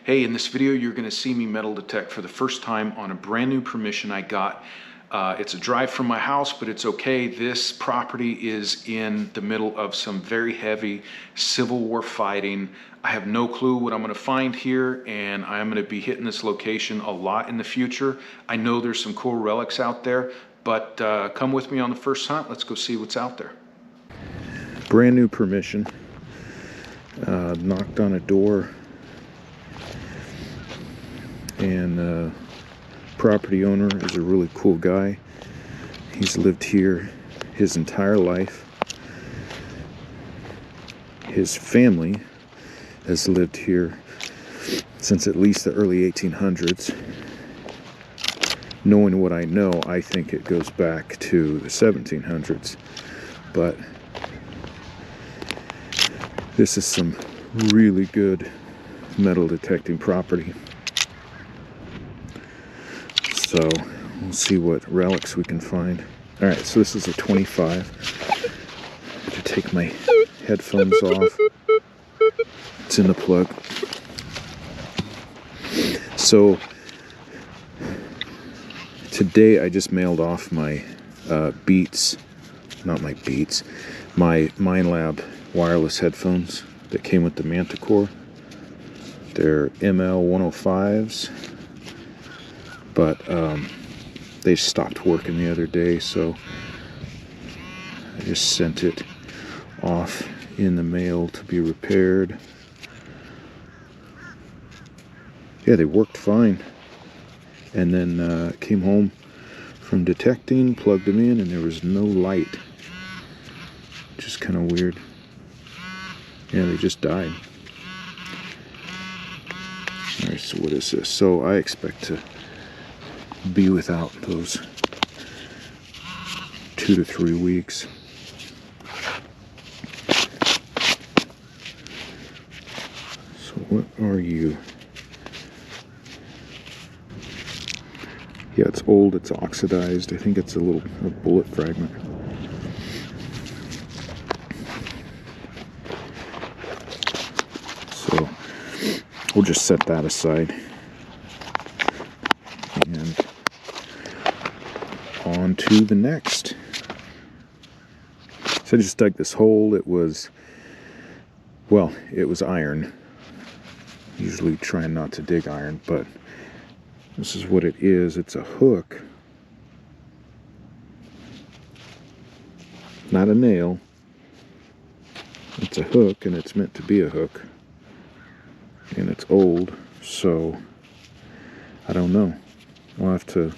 Hey, in this video, you're gonna see me metal detect for the first time on a brand new permission I got. It's a drive from my house, but it's okay. This property is in the middle of some very heavy Civil War fighting. I have no clue what I'm gonna find here, and I'm gonna be hitting this location a lot in the future. I know there's some cool relics out there, but come with me on the first hunt. Let's go see what's out there. Brand new permission. Knocked on a door, and property owner is a really cool guy. He's lived here his entire life. His family has lived here since at least the early 1800s. Knowing what I know, I think it goes back to the 1700s, but this is some really good metal detecting property. So we'll see what relics we can find. All right, so this is a 25. I have to take my headphones off. It's in the plug. So today I just mailed off my Beats, not my Beats, my Minelab wireless headphones that came with the Manticore. They're ML105s. But they stopped working the other day, so I just sent it off in the mail to be repaired. Yeah, they worked fine. And then came home from detecting, plugged them in, and there was no light. Which is kind of weird. Yeah, they just died. Alright, so what is this? So I expect to be without those 2 to 3 weeks. So what are you? Yeah, it's old, it's oxidized. I think it's a bullet fragment. So we'll just set that aside. And on to the next. So I just dug this hole. It was iron. Usually trying not to dig iron, but this is what it is. It's a hook. Not a nail. It's a hook, and it's meant to be a hook. And it's old, so I don't know. I'll have to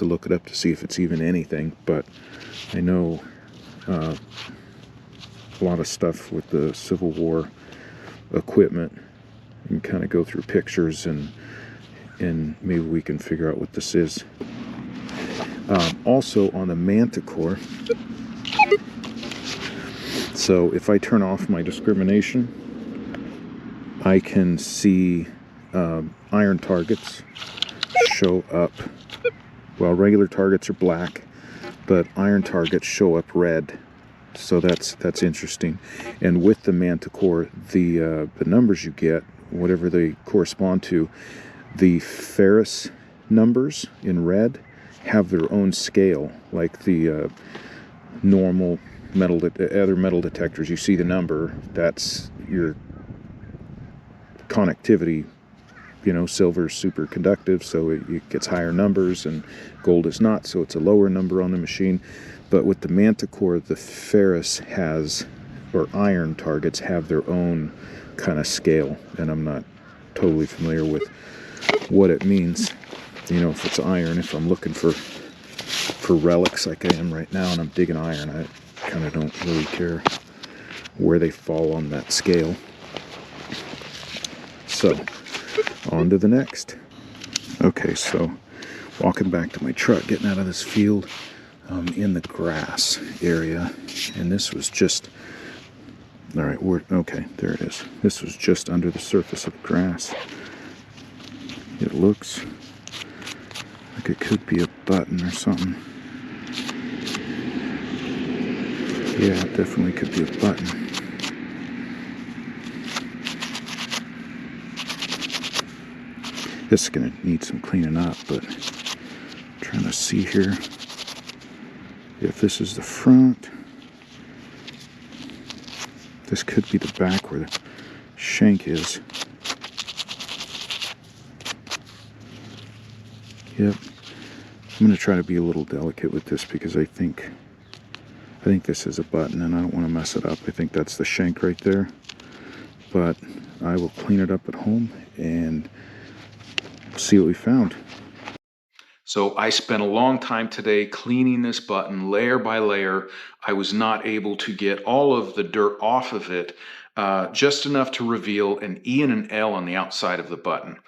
look it up to see if it's even anything, but I know a lot of stuff with the Civil War equipment. You can kind of go through pictures and maybe we can figure out what this is. Also on the Manticore, so if I turn off my discrimination, I can see iron targets show up. Well, regular targets are black, but iron targets show up red. So that's interesting. And with the Manticore, the numbers you get, whatever they correspond to, the ferrous numbers in red have their own scale, like the normal other metal detectors. You see the number, that's your connectivity. You know, silver is super conductive, so it gets higher numbers, and gold is not, so it's a lower number on the machine. But with the Manticore, the ferrous or iron targets have their own kind of scale, and I'm not totally familiar with what it means. You know, if it's iron, if I'm looking for relics like I am right now and I'm digging iron, I kind of don't really care where they fall on that scale. So on to the next. Okay, so walking back to my truck, getting out of this field, in the grass area, and this was just, all right, okay, there it is. This was just under the surface of the grass. It looks like it could be a button or something. Yeah, it definitely could be a button. This is going to need some cleaning up, but I'm trying to see here if this is the front. This could be the back where the shank is. Yep. I'm going to try to be a little delicate with this because I think this is a button and I don't want to mess it up. I think that's the shank right there. But I will clean it up at home and see what we found. So I spent a long time today cleaning this button layer by layer. I was not able to get all of the dirt off of it, just enough to reveal an E and an L on the outside of the button.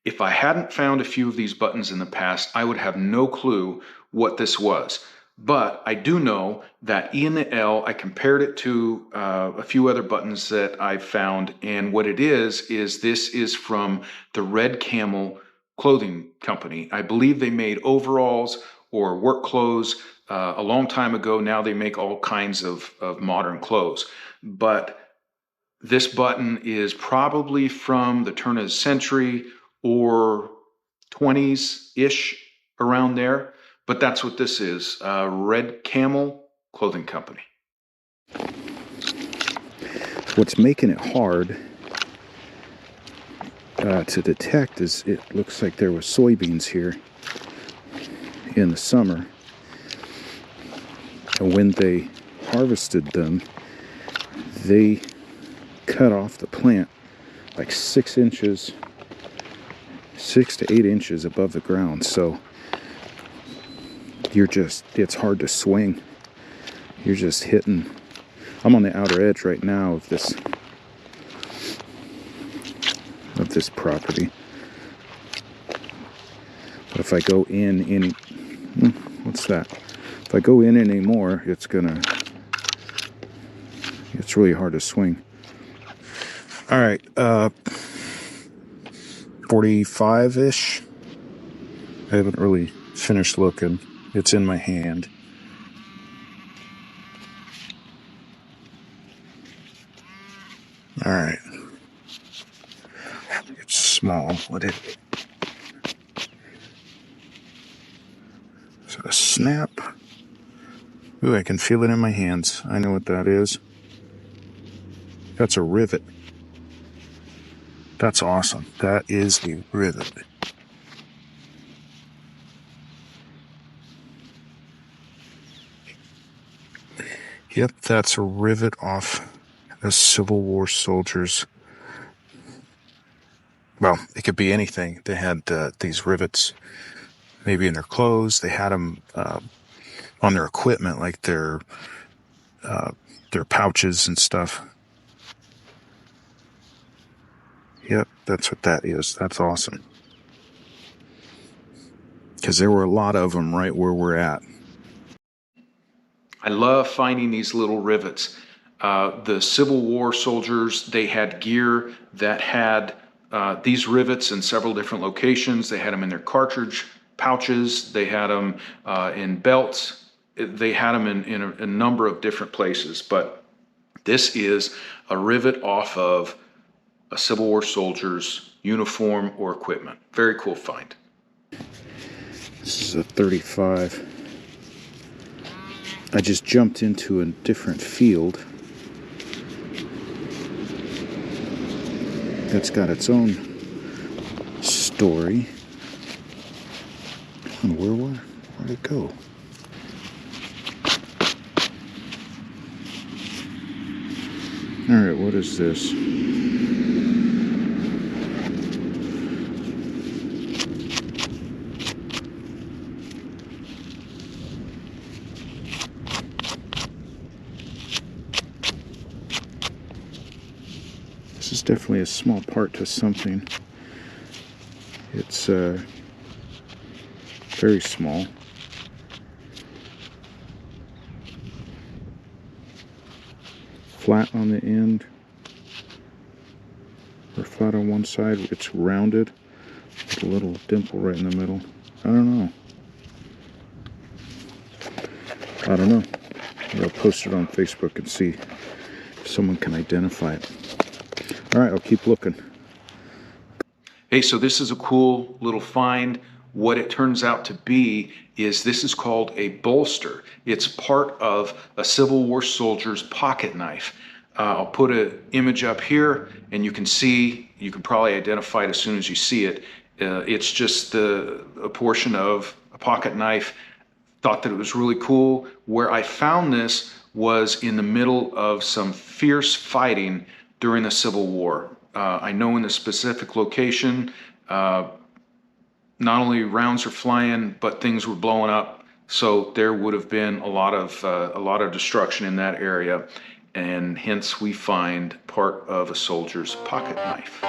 If I hadn't found a few of these buttons in the past, I would have no clue what this was. But I do know that E and the L, I compared it to a few other buttons that I've found, and what it is this is from the Red Camel clothing company. I believe they made overalls or work clothes a long time ago. Now they make all kinds of modern clothes. But this button is probably from the turn of the century or 20s-ish, around there. But that's what this is, Red Camel Clothing Company. What's making it hard to detect is it looks like there was soybeans here in the summer. And when they harvested them, they cut off the plant like 6 inches, 6 to 8 inches above the ground. So it's hard to swing. You're just hitting. I'm on the outer edge right now of this property. But if I go in any, what's that? If I go in any more, it's really hard to swing. All right, 45-ish. I haven't really finished looking. It's in my hand. All right. It's small. What is it? Is it a snap? Ooh, I can feel it in my hands. I know what that is. That's a rivet. That's awesome. That is a rivet. Yep, that's a rivet off a Civil War soldier's. Well, it could be anything. They had these rivets maybe in their clothes. They had them on their equipment, like their pouches and stuff. Yep, that's what that is. That's awesome. Because there were a lot of them right where we're at. I love finding these little rivets. The Civil War soldiers, they had gear that had these rivets in several different locations. They had them in their cartridge pouches. They had them in belts. They had them in a number of different places. But this is a rivet off of a Civil War soldier's uniform or equipment. Very cool find. This is a 35. I just jumped into a different field that's got its own story. And where'd it go? Alright, what is this? This is definitely a small part to something. It's very small. Flat on the end, or flat on one side. It's rounded with a little dimple right in the middle. I don't know. I'll post it on Facebook and see if someone can identify it. All right, I'll keep looking. Hey, so this is a cool little find. What it turns out to be is this is called a bolster. It's part of a Civil War soldier's pocket knife. I'll put an image up here and you can see, you can probably identify it as soon as you see it. It's just a portion of a pocket knife. Thought that it was really cool. Where I found this was in the middle of some fierce fighting during the Civil War. I know in the specific location, not only rounds are flying, but things were blowing up. So there would have been a lot of destruction in that area, and hence we find part of a soldier's pocket knife.